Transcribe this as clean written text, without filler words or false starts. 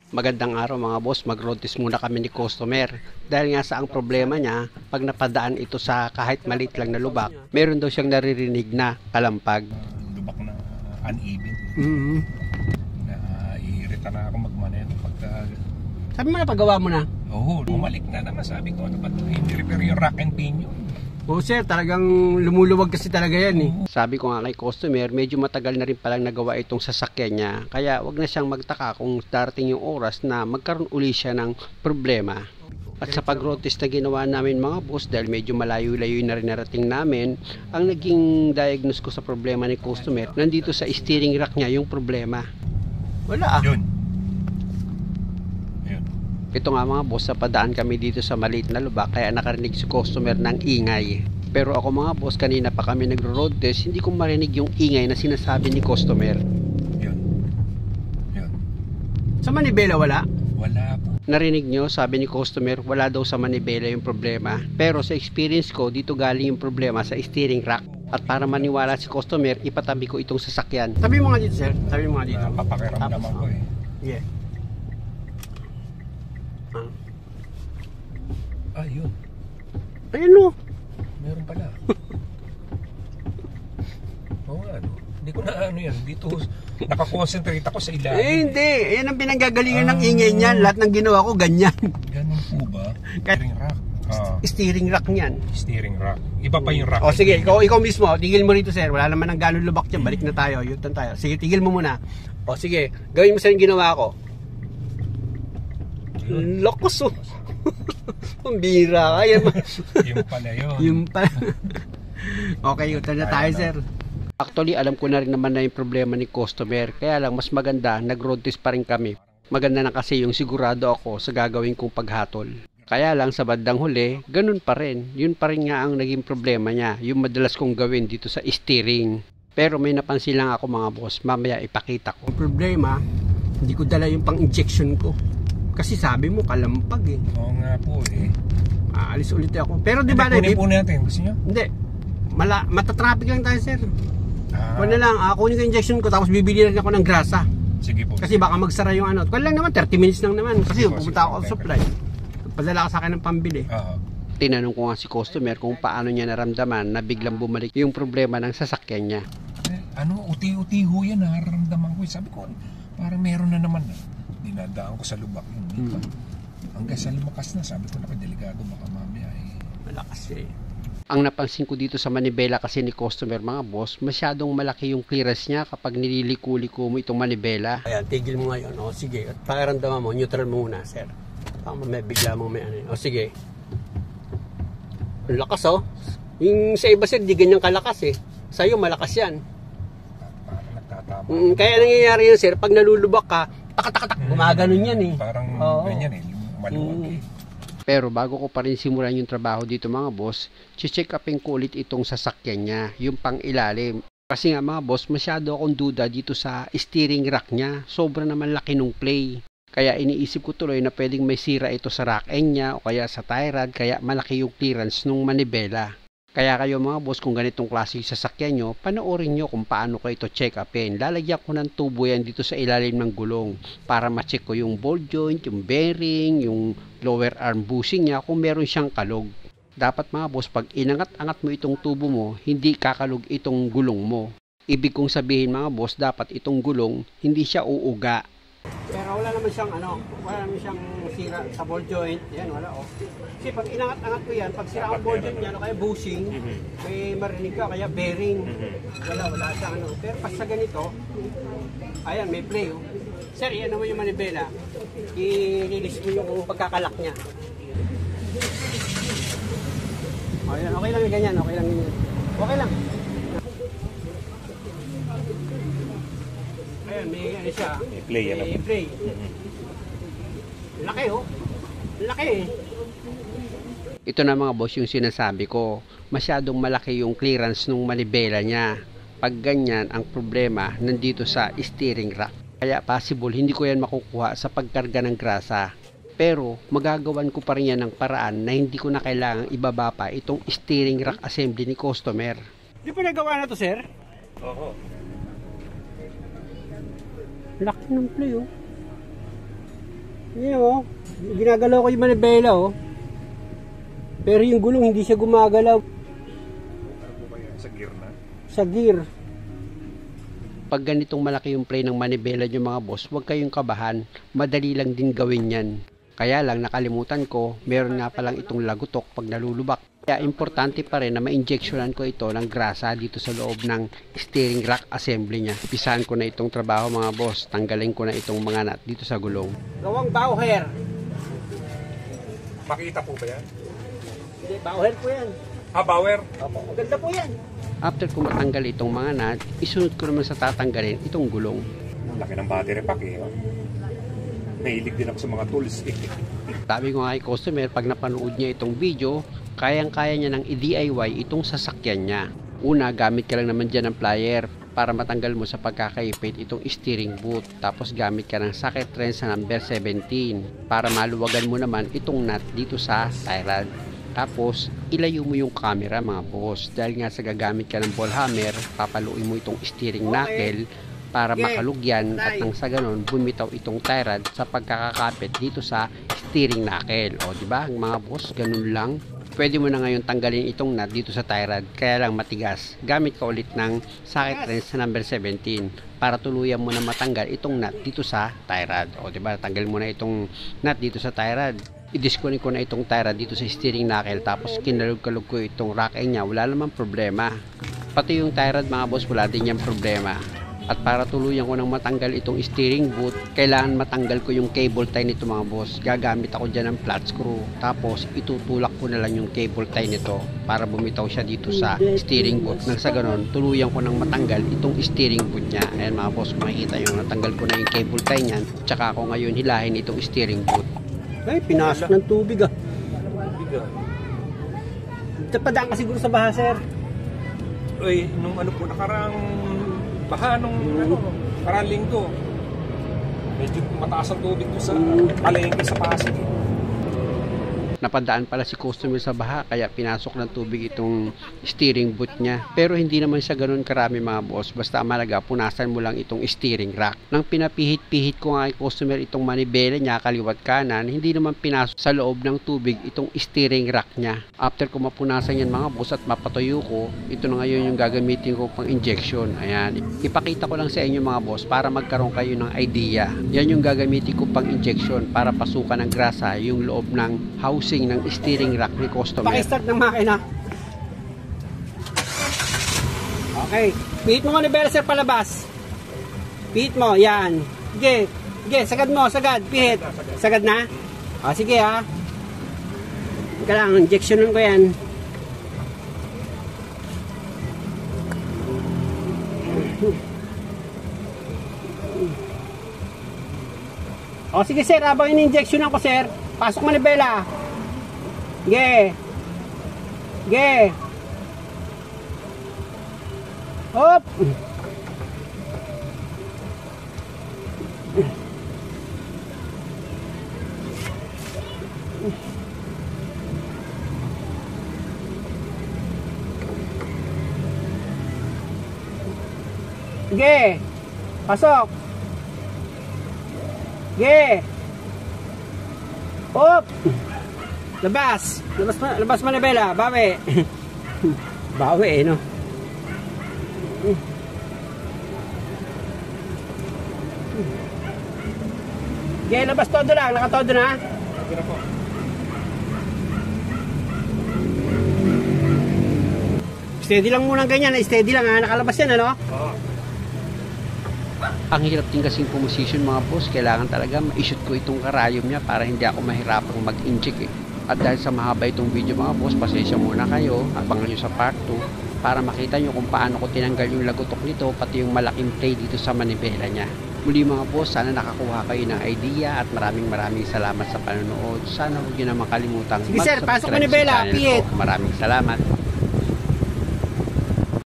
Magandang araw mga boss, mag-road test muna kami ni customer. Dahil nga sa ang problema niya, pag napadaan ito sa kahit maliit lang na lubak, meron daw siyang naririnig na kalampag. Lubak na uneven. Naiirita na ako magmaneho pagka... Sabi mo na paggawa mo na? Oo, bumalik na naman. Sabi ko, ano ba ito? Hindi repair yung rack and pinion. Oo sir, talagang lumuluwag kasi talaga yan eh. Sabi ko nga kay customer, medyo matagal na rin palang nagawa itong sasakyan niya. Kaya wag na siyang magtaka kung darating yung oras na magkaroon uli siya ng problema. At sa pag-road test na ginawa namin mga boss, dahil medyo malayo-layo na rin narating namin, ang naging diagnose ko sa problema ni customer, nandito sa steering rack niya yung problema. Wala ah. Yun. Ito nga mga boss, sa padaan kami dito sa maliit na lubak, kaya nakarinig si customer ng ingay. Pero ako mga boss, kanina pa kami nagro-road test, hindi ko marinig yung ingay na sinasabi ni customer. Yun. Sa manibela wala? Wala po. Narinig nyo, sabi ni customer, wala daw sa manibela yung problema. Pero sa experience ko, dito galing yung problema sa steering rack. At para maniwala si customer, ipatabi ko itong sasakyan. Sabi mo nga dito sir, sabi mo nga dito. Papakiramdaman ko eh. Yeah. Ayun. Ayun o. Meron pala. Oo nga, ano. Hindi ko na ano yan. Dito, nakakonsentrate ako sa ilalim. Hindi. Yan ang pinanggagalingan ng ingay niyan. Lahat ng ginawa ko, ganyan. Ganun po ba? Steering rack. Steering rack niyan. Steering rack. Iba pa yung rack. O sige, ikaw mismo. Tigil mo rito sir. Wala naman ng ganun lubak dyan. Balik na tayo. U-turn tayo. Sige, tigil mo muna. O sige, gawin mo sa yung ginawa ko. Lokos oh. Pambira ka yan. Yung pala yun. Yung pala. Okay, U-turn na tayo sir. Actually, alam ko na rin naman na yung problema ni customer. Kaya lang, mas maganda, nag-road test pa rin kami. Maganda na kasi yung sigurado ako sa gagawin kong paghatol. Kaya lang, sa bandang huli, ganun pa rin. Yun pa rin nga ang naging problema niya. Yung madalas kong gawin dito sa steering. Pero may napansin lang ako mga boss. Mamaya ipakita ko. Ang problema, hindi ko dala yung pang-injection ko. Kasi sabi mo, kalampag eh. Oo nga po eh. Aalis ulit ako. Pero di ba kunin po natin. Gusto nyo? Hindi. Matatraffic lang tayo sir. Kung na lang, kunin ko injection ko tapos bibili rin ako ng grasa. Sige po. Kasi baka magsara yung ano. Kung lang naman, 30 minutes lang naman. Kasi pupunta ako sa supply. Padala ka sa akin ng pambili. Tinanong ko nga si customer kung paano niya naramdaman na biglang bumalik yung problema ng sasakyan niya. Uti-uti ho yan, nararamdaman ko. Sabi ko, parang meron na naman. Dinadaan ko sa lubak yun. Hanggang sa lumakas na, sabi ko, delikado baka mamaya eh. Malakas eh. Ang napansin ko dito sa manibela kasi ni customer mga boss, masyadong malaki yung clearance niya kapag nililiko-liko mo itong manibela. Ayan, tigil mo ngayon. O sige, at pakiramdaman mo, neutral mo muna, sir. May bigla mo may ano. O sige. Ang lakas oh. Yung sa iba sir, di ganyan kalakas eh. Sa'yo malakas yan. Parang nagtatama. Kaya nangyayari yan sir, pag nalulubak ka, tak-tak-tak, gumaganon yan eh. Parang ganyan eh, maluwag eh. Pero bago ko pa rin simulan yung trabaho dito mga boss, check upin ko ulit itong sasakyan niya, yung pang ilalim. Kasi nga mga boss, masyado akong duda dito sa steering rack niya. Sobra naman laki nung play. Kaya iniisip ko tuloy na pwedeng may sira ito sa rack end niya o kaya sa tie rod, kaya malaki yung clearance nung manibela. Kaya kayo mga boss, kung ganitong klase yung sasakyan nyo, panoorin nyo kung paano ko ito check upin. Lalagyan ko ng tubo yan dito sa ilalim ng gulong para ma-check ko yung ball joint, yung bearing, yung lower arm bushing niya kung meron siyang kalog. Dapat mga boss, pag inangat-angat mo itong tubo mo, hindi kakalog itong gulong mo. Ibig kong sabihin mga boss, dapat itong gulong hindi siya uuga. Pero wala naman siyang wala naman siyang sira sa ball joint. Yan, wala oh. Kasi pag inangat-angat ko yan, pag sira ang ball joint niya, kaya bushing, may marinig ka, kaya bearing. Wala siyang ano. Pero pag sa ganito, ayan, may play oh. Sir, yan naman yung manibela. I-release mo yung pagkakalak niya. Ayan, okay lang yung ganyan, okay lang ganyan. Okay lang. Ayan, may ano siya. May play yan. May play. Laki oh. Laki eh. Ito na mga boss yung sinasabi ko. Masyadong malaki yung clearance nung manibela niya. Pag ganyan, ang problema nandito sa steering rack. Kaya possible hindi ko yan makukuha sa pagkarga ng grasa. Pero magagawan ko pa rin yan ng paraan na hindi ko na kailangang ibaba pa itong steering rack assembly ni customer. Di pa nagawa na to sir? Oo. Laki ng play oh. Yan o. Ginagalaw ko yung manibela o. Pero yung gulong hindi siya gumagalaw. Ano po ba yan? Sa gear na? Sa gear. Pag ganitong malaki yung play ng manibela nyo mga boss, huwag kayong kabahan. Madali lang din gawin yan. Kaya lang nakalimutan ko, meron nga palang itong lagutok pag nalulubak. Kaya importante pa rin na ma-injectionan ko ito ng grasa dito sa loob ng steering rack assembly niya. Pisahan ko na itong trabaho mga boss. Tanggalin ko na itong mga nut dito sa gulong. Gawang bowher. Makita po ba yan? Hindi, bowher po yan. Bauer? Opo, maganda po yan. After ko matanggal itong mga nut, isunod ko naman sa tatanggalin itong gulong. Laki ng battery pack eh. Mahilig din ako sa mga tools eh. Sabi ko nga kay customer, pag napanood niya itong video, kayang-kaya niya ng i-DIY itong sasakyan niya. Una, gamit ka lang naman dyan ng plier para matanggal mo sa pagkakaipit itong steering boot. Tapos gamit ka ng socket wrench sa number 17 para maluwagan mo naman itong nut dito sa tie rod. Tapos, ilayo mo yung camera mga boss. Dahil nga sa gagamit ka ng ball hammer, papaluin mo itong steering knuckle para makalugyan at nang sa ganon, bumitaw itong tie rod sa pagkakakapit dito sa steering knuckle. O, diba? Mga boss, ganun lang. Pwede mo na ngayon tanggalin itong nut dito sa tie rod, kaya lang matigas. Gamit ka ulit ng socket wrench sa number 17 para tuluyan mo na matanggal itong nut dito sa tie rod. O, diba? Tanggalin mo na itong nut dito sa tie rod. I-disconnect ko na itong tie rod dito sa steering knuckle, tapos kinalog-kalog ko itong rack niya, wala namang problema. Pati yung tie rod mga boss, wala din yung problema. At para tuluyan ko nang matanggal itong steering boot, kailangan matanggal ko yung cable tie nito mga boss. Gagamit ako dyan ng flat screw, tapos itutulak ko na lang yung cable tie nito para bumitaw siya dito sa steering boot. Nang sa ganon, tuluyan ko nang matanggal itong steering boot niya. Ayan mga boss, makikita yung natanggal ko na yung cable tie niyan, tsaka ako ngayon hilahin itong steering boot. Ay, pinasok ng tubig ah. Padaan ka siguro sa baha, sir. Uy, nung ano po, nakarang baha nung nakarang linggo. Medyo mataas ang tubig doon sa palengke sa Pasig. Napadaan pala si customer sa baha, kaya pinasok ng tubig itong steering boot niya. Pero hindi naman siya ganun karami mga boss. Basta malaga, punasan mo lang itong steering rack. Nang pinapihit-pihit ko nga kay customer itong manibela niya, kaliwat kanan, hindi naman pinasok sa loob ng tubig itong steering rack niya. After ko mapunasan yan mga boss at mapatuyo ko, ito na ngayon yung gagamitin ko pang injection. Ayan, ipakita ko lang sa inyo mga boss para magkaroon kayo ng idea. Yan yung gagamitin ko pang injection para pasukan ng grasa yung loob ng housing ng steering rack ni customer. Paki-start ng makina. Okay. Pihit mo manibela sir palabas. Pihit mo, yan. Sige. Sige, sagad mo, sagad. Pihit. Sagad na? O, sige ha. Ika lang, injectionan ko yan. O, sige sir, habang in-injectionan ko sir, pasok manibela. Ge. Ge. Hop. Ge. Pasok. Ge. Hop. Labas! Labas manibela, bawi! Bawi no? Okay, labas todo lang, nakatodo na? Okay na po. Steady lang muna ganyan, steady lang ha, nakalabas yan ano? Oo. Ang hirap din kasing pumosisyon mga boss, kailangan talaga ma-shoot ko itong karayom niya para hindi ako mahirapang mag-inject eh. At dahil sa mahaba itong video mga boss, pasensya muna kayo, abangan nyo sa part 2 para makita nyo kung paano ko tinanggal yung lagutok nito, pati yung malaking play dito sa manibela niya. Muli mga boss, sana nakakuha kayo ng idea at maraming salamat sa panonood. Sana huwag nyo na makalimutang mag-subscribe sa channel ko. Maraming salamat.